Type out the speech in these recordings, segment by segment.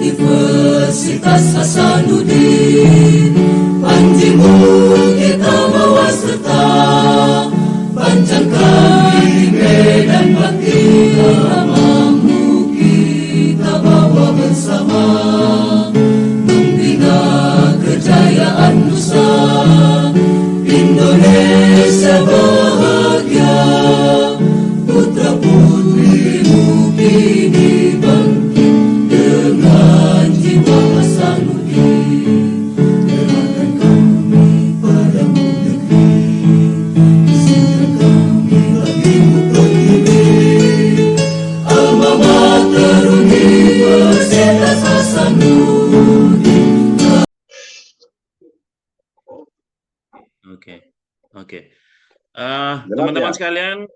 Universitas Hasanuddin, panjimu kita bawa serta, panjangkan di medan bakti amamu kita bawa bersama, membina kejayaan Nusa Indonesia bahagia, putra putrimu kini bangkit dengan jiwa Hasanuddin. Gerakan kami padamu negeri, izinkan kami bagimu pertiwi, alma mater Universitas Hasanuddin. Oke. Teman-teman sekalian,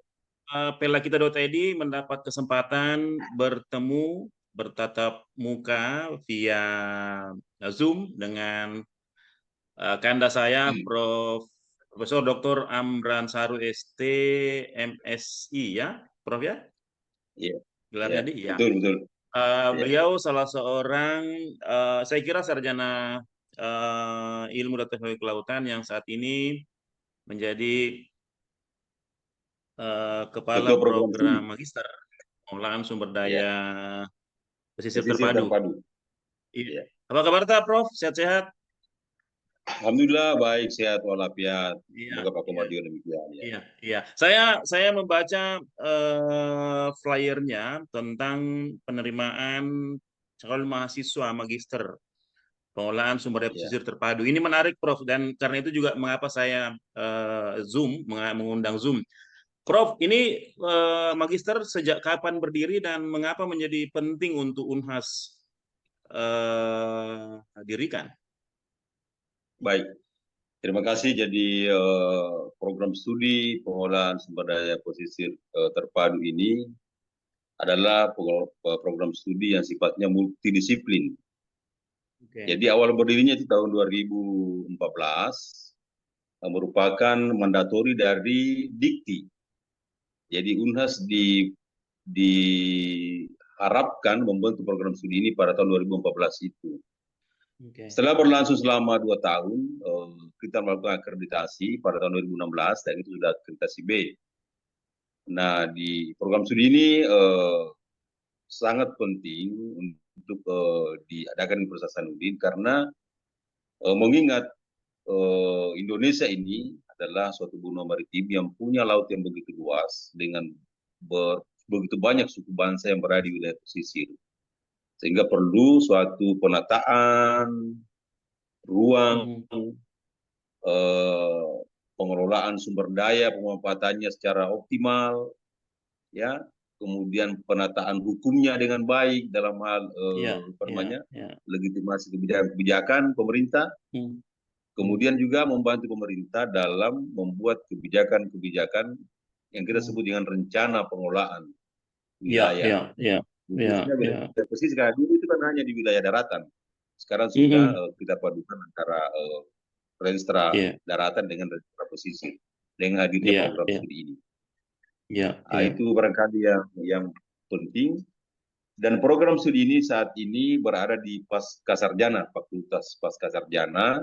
pelakita.id mendapat kesempatan bertemu bertatap muka via Zoom dengan kanda saya, Profesor Dr. Amran Saru ST MSI, ya, Prof ya? Iya. Gelarnya di, ya. Betul. Beliau salah seorang, saya kira sarjana ilmu dan teknologi kelautan yang saat ini menjadi kepala program magister pengelolaan sumber daya pesisir terpadu. Iya. Apa kabar Prof? Sehat-sehat? Alhamdulillah baik, sehat walafiat. Semoga Pak Komardio demikian. Iya. Saya membaca flyernya tentang penerimaan calon mahasiswa magister pengelolaan sumber daya pesisir terpadu. Ini menarik Prof, dan karena itu juga mengapa saya mengundang Zoom. Prof, ini magister sejak kapan berdiri dan mengapa menjadi penting untuk Unhas dirikan? Baik, terima kasih. Jadi program studi pengelolaan sumber daya pesisir terpadu ini adalah program studi yang sifatnya multidisiplin. Jadi awal berdirinya itu tahun 2014, merupakan mandatori dari Dikti. Jadi Unhas diharapkan membentuk program studi ini pada tahun 2014 itu. Setelah berlangsung selama 2 tahun, kita melakukan akreditasi pada tahun 2016 dan itu sudah akreditasi B. Nah, di program studi ini sangat penting untuk diadakan Universitas Hasanuddin karena mengingat Indonesia ini adalah suatu benua maritim yang punya laut yang begitu luas dengan begitu banyak suku bangsa yang berada di wilayah pesisir, sehingga perlu suatu penataan ruang pengelolaan sumber daya, pemanfaatannya secara optimal, ya, kemudian penataan hukumnya dengan baik dalam hal legitimasi kebijakan pemerintah, kemudian juga membantu pemerintah dalam membuat kebijakan-kebijakan yang kita sebut dengan rencana pengelolaan wilayah. Wilayah pesisir dulu itu kan hanya di wilayah daratan. Sekarang sudah kita padukan antara renstra daratan dengan renstra pesisir dengan hadirnya program studi ini. Itu barangkali yang penting. Dan program studi ini saat ini berada di Pascasarjana, Fakultas Pascasarjana,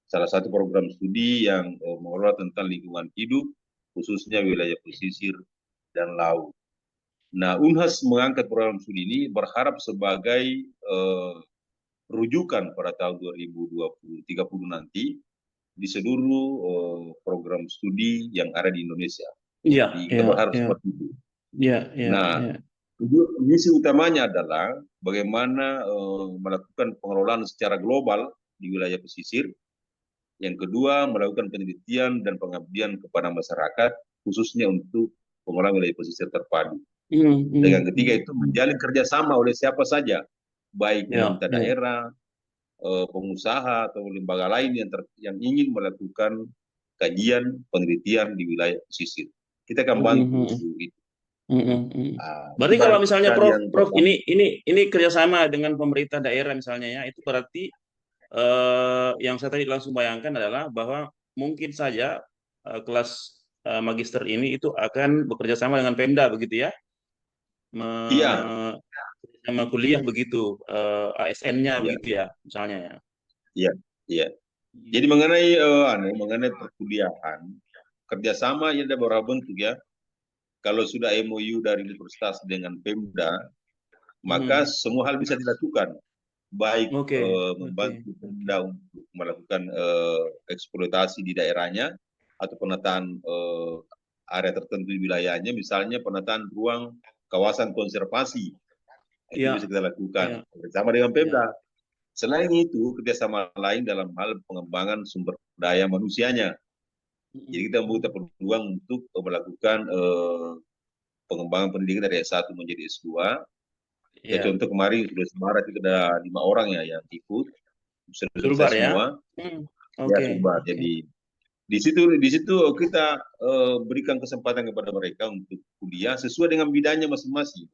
salah satu program studi yang mengelola tentang lingkungan hidup, khususnya wilayah pesisir dan laut. Nah, Unhas mengangkat program studi ini berharap sebagai rujukan pada tahun 2030 nanti di seluruh program studi yang ada di Indonesia. Kita berharap seperti itu. Misi utamanya adalah bagaimana melakukan pengelolaan secara global di wilayah pesisir. Yang kedua, melakukan penelitian dan pengabdian kepada masyarakat, khususnya untuk pengelolaan wilayah pesisir terpadu. Dan yang ketiga itu menjalin kerjasama oleh siapa saja, baik pemerintah daerah, pengusaha atau lembaga lain yang ingin melakukan kajian penelitian di wilayah pesisir. Kita akan bantu itu. Berarti kalau misalnya Prof ini kerjasama dengan pemerintah daerah misalnya ya, itu berarti yang saya tadi langsung bayangkan adalah bahwa mungkin saja kelas magister ini itu akan bekerja sama dengan Pemda begitu ya? sama kuliah begitu, ASN-nya Iya, begitu ya, misalnya ya. iya, iya. Jadi mengenai mengenai perkuliahan, kerjasama yang ada beberapa bentuk ya. Kalau sudah MOU dari universitas dengan Pemda, maka semua hal bisa dilakukan, baik Oke, oke, membantu oke. Pemda untuk melakukan eksploitasi di daerahnya atau penataan area tertentu di wilayahnya, misalnya penataan ruang kawasan konservasi, itu bisa Iya, kita lakukan iya, bersama dengan iya. Pemda. Selain itu, kerjasama lain dalam hal pengembangan sumber daya manusianya. Jadi kita membuka peluang untuk melakukan pengembangan pendidikan dari S1 menjadi S2. Ya Iya. contoh kemarin sudah Semarat itu ada 5 orang ya yang ikut, sudah Sulbar selesai ya? semua. Ya Oke, Sumbar. oke. Jadi di situ kita berikan kesempatan kepada mereka untuk kuliah sesuai dengan bidangnya masing-masing.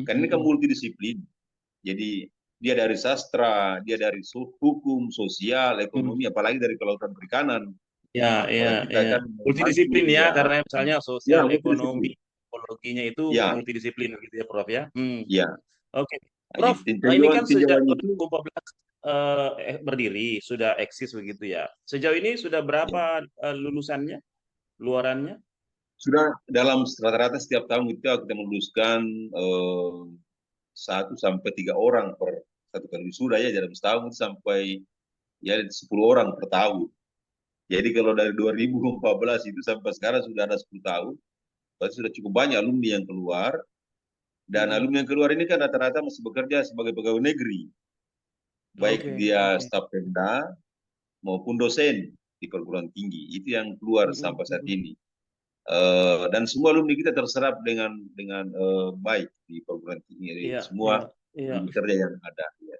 Karena ini kan multidisiplin. Jadi dia dari sastra, dia dari hukum, sosial, ekonomi, apalagi dari kelautan perikanan. Ya, ya, Kita ya. akan membantu Multidisiplin ya, ya, karena misalnya ya sosial, ekonomi, multidisiplin. ekologinya itu Ya, multidisiplin gitu ya, Prof ya. ya. Oke, Nah, Prof. Ini kan sejak tinjauan itu 2014 berdiri, sudah eksis begitu ya. Sejauh ini sudah ya, berapa lulusannya, luarannya? sudah dalam rata-rata setiap tahun kita meluluskan 1 sampai 3 orang per satu kali wisuda ya dalam setahun sampai ya 10 orang per tahun. Jadi kalau dari 2014 itu sampai sekarang sudah ada 10 tahun, berarti sudah cukup banyak alumni yang keluar. Dan alumni yang keluar ini kan rata-rata masih bekerja sebagai pegawai negeri, baik Oke, dia oke. staf Pemda maupun dosen di perguruan tinggi. Itu yang keluar sampai saat ini. Dan semua alumni kita terserap dengan baik di perguruan tinggi. Jadi Iya, semua iya, iya. kerja yang ada. Ya.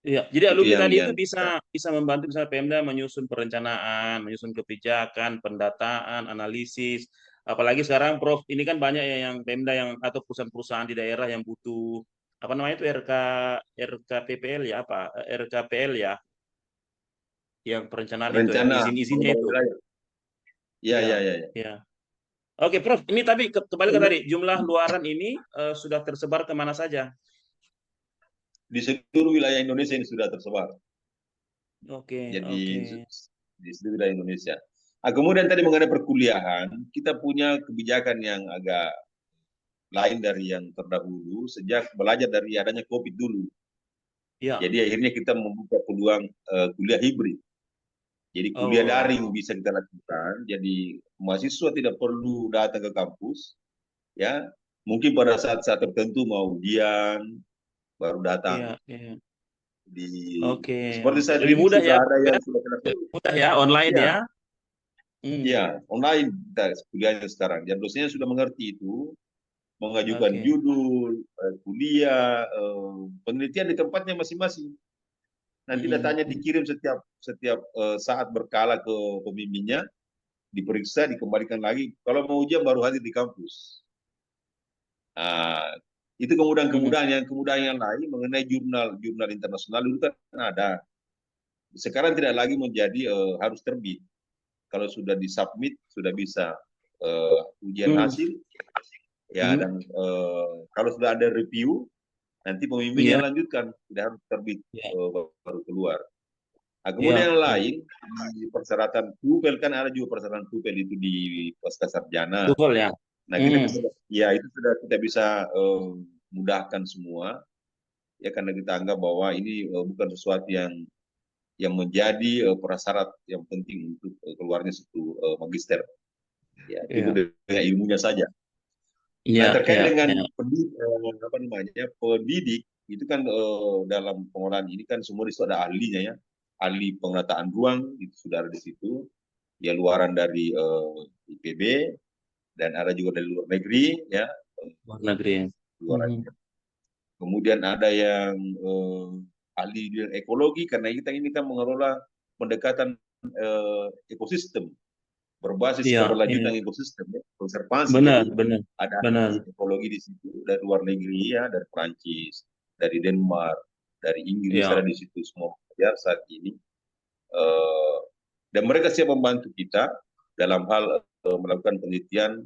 Iya, jadi Itu alumni tadi itu yang bisa bisa membantu misalnya Pemda menyusun perencanaan, menyusun kebijakan, pendataan, analisis. Apalagi sekarang Prof, ini kan banyak ya yang Pemda yang atau perusahaan-perusahaan di daerah yang butuh apa namanya itu RKPPL ya apa? RKPL ya, yang perencanaan itu yang rencana izin-izinnya pengembangan itu. wilayah. Ya, Iya, ya, ya, ya. iya. Oke, Prof, ini tapi kembali ke tadi jumlah luaran ini sudah tersebar kemana saja? Di seluruh wilayah Indonesia ini sudah tersebar. Oke, Jadi oke. di seluruh wilayah Indonesia. Nah, kemudian tadi mengenai perkuliahan, kita punya kebijakan yang agak lain dari yang terdahulu sejak belajar dari adanya COVID dulu. Iya. Jadi akhirnya kita membuka peluang kuliah hibrid. Jadi kuliah daring Oh, bisa kita lakukan. Jadi mahasiswa tidak perlu datang ke kampus, ya. Mungkin pada saat-saat tertentu mau ujian baru iya, datang. iya. Di Oke, seperti oke. saat Lebih ini mudah ya, sudah ada Prof, ya? yang sudah kena Lebih COVID. mudah ya, online Ya, ya. Hmm, ya online kuliahnya sekarang. Dan dosennya sudah mengerti itu, mengajukan oke. judul, kuliah, penelitian di tempatnya masing-masing. Nanti Hmm, datanya hmm. dikirim setiap setiap saat berkala ke pembimbingnya, diperiksa, dikembalikan lagi. Kalau mau ujian baru hadir di kampus. Nah, itu Hmm. kemudahan yang lain mengenai jurnal internasional dulu kan ada. Sekarang tidak lagi menjadi harus terbit. Kalau sudah disubmit sudah bisa ujian Hmm. hasil ya, Hmm. dan kalau sudah ada review nanti pembimbing yang Iya, lanjutkan, tidak harus terbit iya, baru keluar. Nah, kemudian iya, yang iya. lain di persyaratan TOEFL kan ada juga persyaratan TOEFL itu di pasca sarjana. Betul ya. Nah, kita Hmm. bisa, ya itu sudah kita bisa mudahkan semua ya, karena kita anggap bahwa ini bukan sesuatu yang menjadi prasyarat yang penting untuk keluarnya satu magister. Ya, Iya, cukup dengan ilmunya saja. iya, Nah, terkait iya, dengan iya. apa namanya pendidik itu kan dalam pengolahan ini kan semua di situ ada ahlinya ya, ahli penataan ruang itu sudah ada di situ, ya luaran dari IPB dan ada juga dari luar negeri ya, Luar negeri. luaran. Hmm. Kemudian ada yang ahli di bidang ekologi karena kita ini kan mengelola pendekatan ekosistem berbasis Iya, iya. keberlanjutan ekosistem ya, konservasi. Benar, Jadi benar, ada benar. ekologi di situ dari luar negeri ya, dari Prancis, dari Denmark, dari Inggris ada Iya, di situ semua belajar saat ini. Eh, dan mereka siap membantu kita dalam hal melakukan penelitian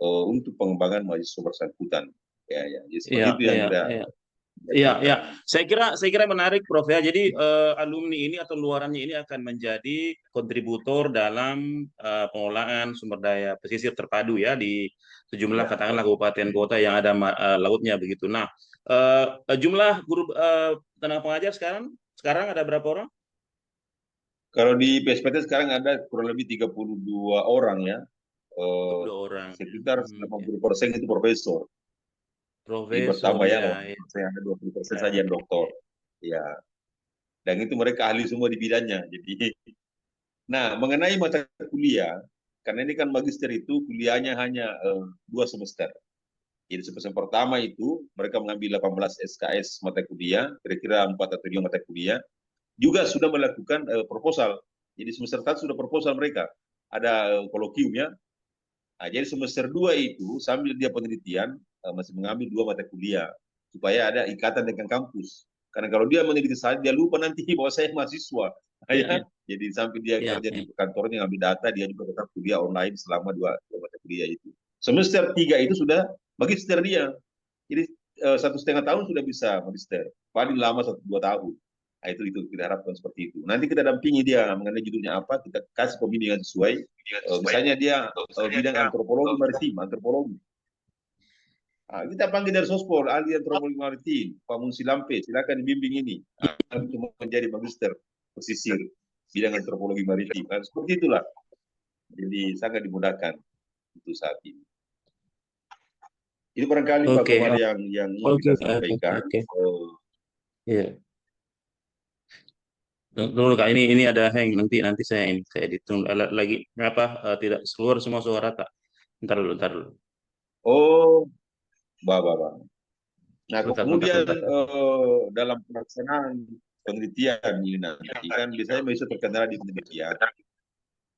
untuk pengembangan mahasiswa bersangkutan. Ya. Jadi seperti itu yang kita. Iya. Saya kira menarik, Prof ya. Jadi alumni ini atau luarannya ini akan menjadi kontributor dalam pengolahan sumber daya pesisir terpadu ya di sejumlah katakanlah kabupaten kota yang ada lautnya begitu. Nah, jumlah guru tenaga pengajar sekarang ada berapa orang? Kalau di PSPT sekarang ada kurang lebih 32 orang ya. 32 orang. Sekitar 80% itu profesor. Jadi Profesor bertambah ya, ya. saya ada 20% saja yang doktor. Ya. Dan itu mereka ahli semua di bidangnya. Jadi, nah mengenai mata kuliah, karena ini kan magister itu kuliahnya hanya 2 semester. Jadi semester pertama itu mereka mengambil 18 SKS mata kuliah, kira-kira 4 atau 5 mata kuliah. Juga sudah melakukan proposal. Jadi semester 1 sudah proposal mereka. Ada kolokium ya. Nah, jadi semester 2 itu sambil dia penelitian masih mengambil 2 mata kuliah supaya ada ikatan dengan kampus. Karena kalau dia meneliti saja dia lupa nanti bahwa saya mahasiswa. Ya. Jadi sampai dia kerja di kantornya ngambil data, dia juga tetap kuliah online selama 2 mata kuliah itu. Semester 3 itu sudah magister dia. Jadi 1,5 tahun sudah bisa magister. Paling lama 1-2 tahun. Nah, itu kita harapkan seperti itu. Nanti kita dampingi dia mengenai judulnya apa, kita kasih pembimbingan sesuai. Misalnya dia bidang antropologi maritim, antropologi. Nah, kita panggil dari Sospol, ahli antropologi maritim, Pak Munsi Lampe, silakan dibimbing ini. Untuk menjadi magister pesisir bidang antropologi maritim. Nah, seperti itulah. Jadi sangat dimudahkan itu saat ini. Ini barangkali Pak Komar yang ingin kita sampaikan. Iya. Dulu Kak, ini ada hang nanti saya ditunggu lagi apa tidak keluar semua suara tak. Ntar dulu. Oh, bah. Nah, kemudian bentar. dalam pelaksanaan penelitian ini nanti kan biasanya bisa terkendala di penelitian.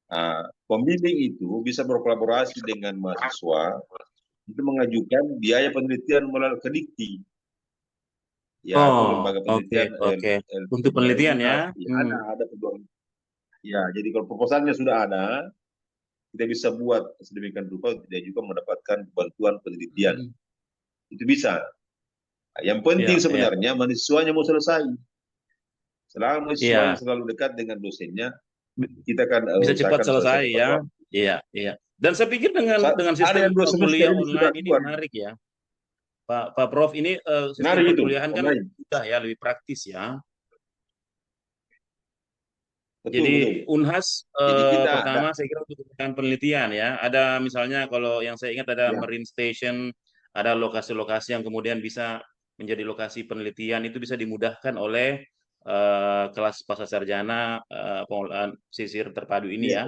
Nah, pembimbing itu bisa berkolaborasi dengan mahasiswa untuk mengajukan biaya penelitian melalui Kedikti. Ya, atau lembaga penelitian untuk penelitian ya. Ada peluang. Ya, jadi kalau proposalnya sudah ada, kita bisa buat sedemikian rupa dia juga mendapatkan bantuan penelitian. Itu bisa. Nah, yang penting sebenarnya mahasiswanya mau selesai. Selama mahasiswanya selalu dekat dengan dosennya, kita kan bisa cepat selesai ya. Iya. Dan saya pikir dengan sistem kuliah online ini menarik ya. Pak Prof, ini sistem perkuliahan kan mudah ya, lebih praktis ya. Jadi Unhas pertama saya kira untuk penelitian ya. Ada misalnya kalau yang saya ingat ada Marine Station, ada lokasi-lokasi yang kemudian bisa menjadi lokasi penelitian, itu bisa dimudahkan oleh kelas pasca sarjana pengolahan pesisir terpadu ini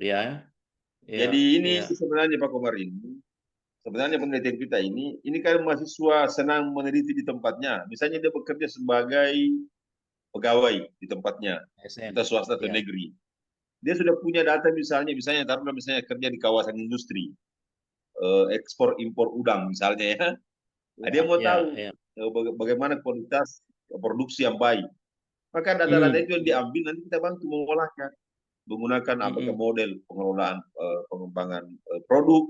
ya. Jadi ini sebenarnya Pak Komar ini, sebenarnya penelitian kita ini kan mahasiswa senang meneliti di tempatnya. Misalnya dia bekerja sebagai pegawai di tempatnya, kita swasta atau negeri. Dia sudah punya data misalnya taruhlah misalnya kerja di kawasan industri, ekspor impor udang misalnya ya. Nah, dia mau tahu bagaimana kualitas produksi yang baik. Maka data-data itu yang diambil nanti kita bantu mengolahnya menggunakan apakah model pengelolaan pengembangan produk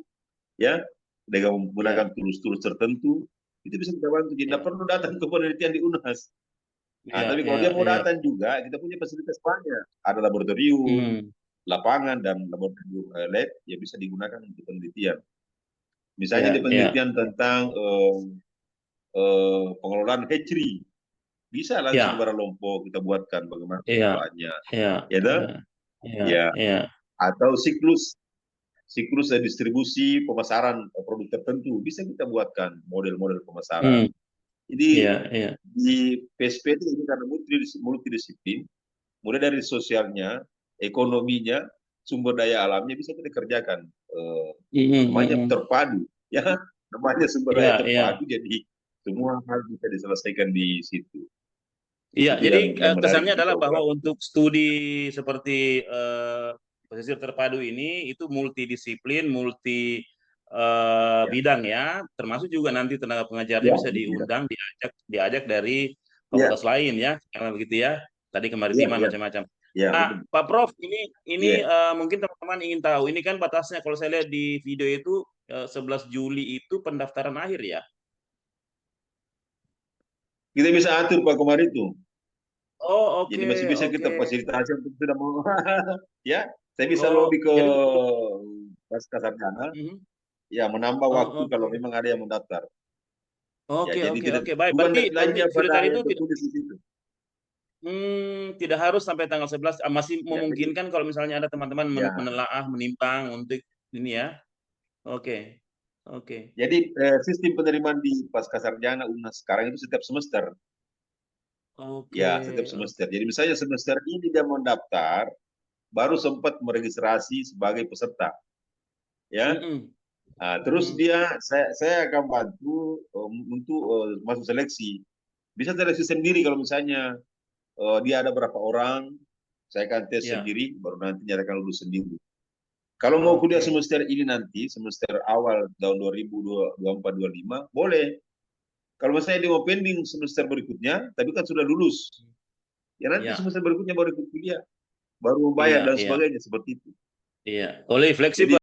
ya dengan menggunakan tools-tools tertentu itu bisa kita bantu. Jadi tidak perlu datang ke penelitian di Unhas. Nah, tapi kalau dia mau datang juga kita punya fasilitas banyak, ada laboratorium, lapangan dan laboratorium lab yang bisa digunakan untuk penelitian. Misalnya di penelitian tentang pengelolaan hatchery, bisa langsung barang lompok kita buatkan bagaimana pengelolaannya, atau siklus distribusi pemasaran produk tertentu bisa kita buatkan model-model pemasaran. Jadi di PSP itu ini karena multidisiplin, mulai dari sosialnya, ekonominya, sumber daya alamnya bisa kita kerjakan. Namanya terpadu, ya, namanya sumber daya terpadu. Jadi semua hal bisa diselesaikan di situ. Iya, jadi kesannya adalah bahwa untuk studi seperti pesisir terpadu ini itu multidisiplin, multi bidang ya, termasuk juga nanti tenaga pengajarnya bisa diundang, diajak dari fakultas lain ya, karena begitu ya. Tadi kemaritiman macam-macam. Pak Prof, ini mungkin teman-teman ingin tahu, ini kan batasnya kalau saya lihat di video itu 11 Juli itu pendaftaran akhir ya? Kita bisa atur Pak kemarin itu. Oh, Jadi oke, masih bisa oke. kita fasilitasi untuk sudah mau ya. Saya bisa Oh, lobby ke jadi Sarjana mhm. ya menambah waktu Oh, kalau oke. memang ada yang mendaftar. Ya, Oke, jadi oke, tidak oke. Baik, bukan berarti deadline-nya pada filter itu yang tidak tertulis di situ. tidak harus sampai tanggal 11, masih Ya, jadi memungkinkan kalau misalnya ada teman-teman ya. menelaah, menimbang untuk ini ya? Oke, oke. Jadi sistem penerimaan di Pascasarjana UNAS sekarang itu setiap semester. Oke, Ya, setiap semester. Jadi misalnya semester ini dia mendaftar, baru sempat meregistrasi sebagai peserta. Ya. mhm, Nah, terus mhm. saya akan bantu untuk masuk seleksi. Bisa seleksi sendiri kalau misalnya dia ada berapa orang, saya akan tes Ya, sendiri, baru nanti nyatakan lulus sendiri. Kalau mau kuliah oke. semester ini nanti, semester awal tahun 2024-25, boleh. Kalau misalnya dia mau pending semester berikutnya, tapi kan sudah lulus, ya nanti Ya, semester berikutnya baru ikut kuliah, baru membayar iya, dan iya, sebagainya seperti itu. iya. Boleh Jadi fleksibel.